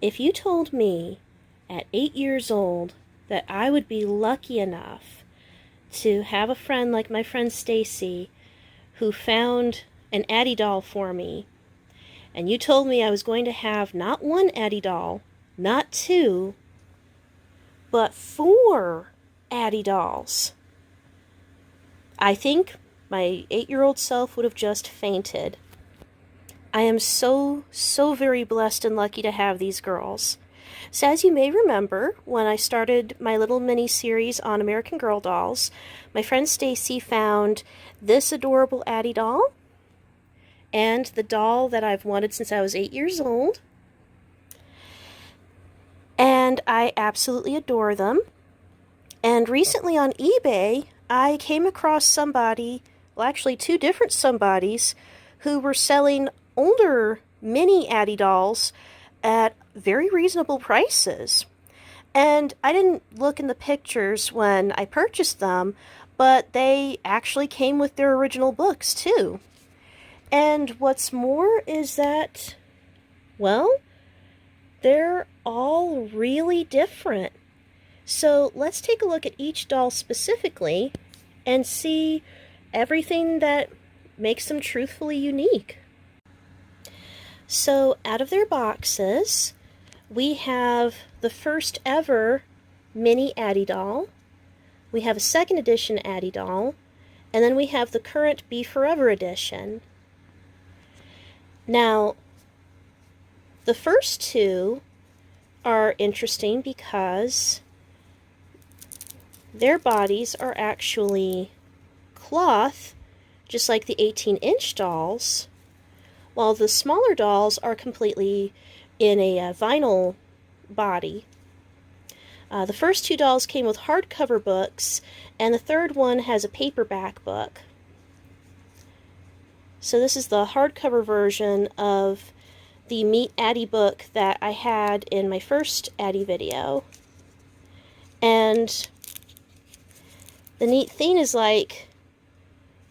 If you told me at 8 years old that I would be lucky enough to have a friend like my friend Stacy who found an Addy doll for me, and you told me I was going to have not one Addy doll, not two, but 4 Addy dolls, I think my 8-year-old self would have just fainted. I am so very blessed and lucky to have these girls. So as you may remember, when I started my little mini-series on American Girl dolls, my friend Stacy found this adorable Addy doll, and the doll that I've wanted since I was 8 years old. And I absolutely adore them. And recently on eBay, I came across somebody, well actually 2 different somebodies, who were selling older mini Addy dolls at very reasonable prices. And I didn't look in the pictures when I purchased them, but they actually came with their original books too. And what's more is that, well, they're all really different. So let's take a look at each doll specifically and see everything that makes them truthfully unique. So out of their boxes, we have the first ever mini Addy doll, we have a second edition Addy doll, and then we have the current Be Forever edition. Now, the first 2 are interesting because their bodies are actually cloth, just like the 18-inch dolls, while the smaller dolls are completely in a vinyl body. The first 2 dolls came with hardcover books, and the third one has a paperback book. So this is the hardcover version of the Meet Addy book that I had in my first Addy video. And the neat thing is, like,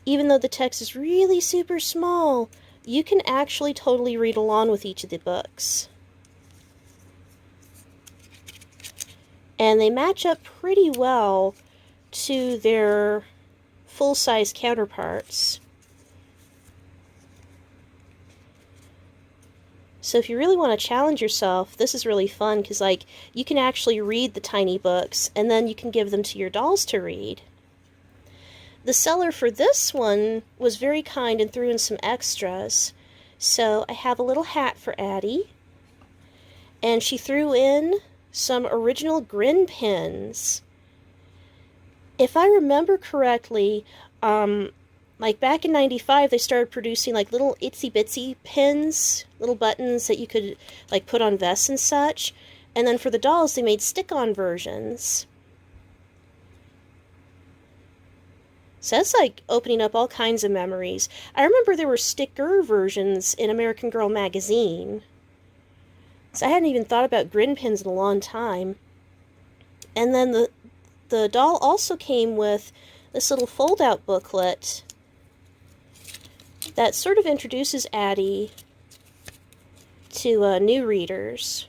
even though the text is really super small, you can actually totally read along with each of the books. And they match up pretty well to their full-size counterparts. So if you really want to challenge yourself, this is really fun because, like, you can actually read the tiny books and then you can give them to your dolls to read. The seller for this one was very kind and threw in some extras. So I have a little hat for Addy, and she threw in some original Grin pins. If I remember correctly, like back in '95, they started producing like little itsy bitsy pins, little buttons that you could like put on vests and such. And then for the dolls, they made stick-on versions. So that's like opening up all kinds of memories. I remember there were sticker versions in American Girl magazine. So I hadn't even thought about Grin pins in a long time. And then the doll also came with this little fold-out booklet that sort of introduces Addy to new readers.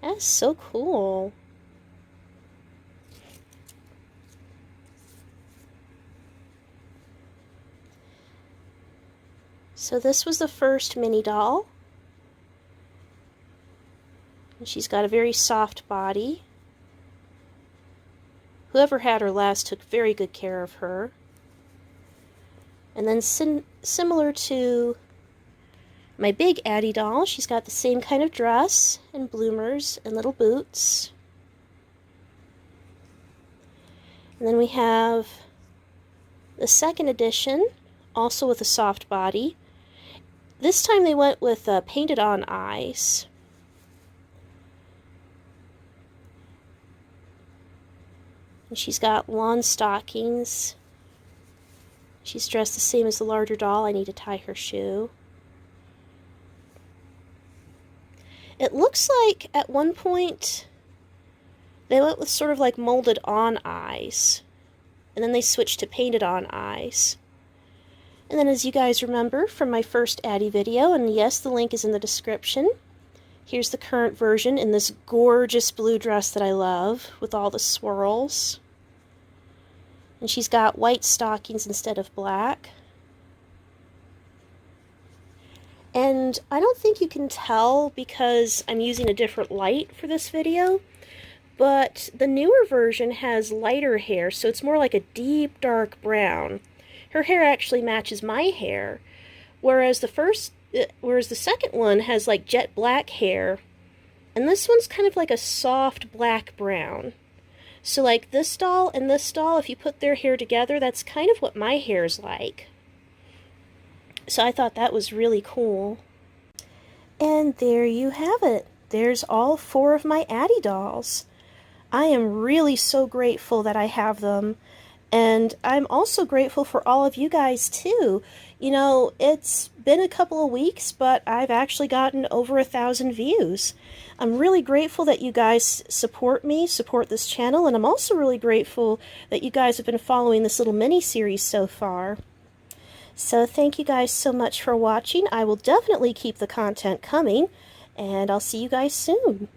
That's so cool. So this was the first mini doll. And she's got a very soft body. Whoever had her last took very good care of her. And then similar to my big Addy doll, she's got the same kind of dress and bloomers and little boots. And then we have the second edition, also with a soft body. This time they went with painted on eyes. And she's got lawn stockings. She's dressed the same as the larger doll. I need to tie her shoe. It looks like at one point they went with sort of like molded on eyes, and then they switched to painted on eyes. And then, as you guys remember from my first Addy video, and yes, the link is in the description, here's the current version in this gorgeous blue dress that I love with all the swirls. And she's got white stockings instead of black. And I don't think you can tell because I'm using a different light for this video, but the newer version has lighter hair, so it's more like a deep dark brown. Her hair actually matches my hair, whereas the second one has like jet black hair, and this one's kind of like a soft black brown. So like this doll and this doll, if you put their hair together, that's kind of what my hair's like. So I thought that was really cool. And there you have it. There's all 4 of my Addy dolls. I am really so grateful that I have them. And I'm also grateful for all of you guys too. You know, it's been a couple of weeks, but I've actually gotten over 1,000 views. I'm really grateful that you guys support me, support this channel, and I'm also really grateful that you guys have been following this little mini-series so far. So thank you guys so much for watching. I will definitely keep the content coming, and I'll see you guys soon.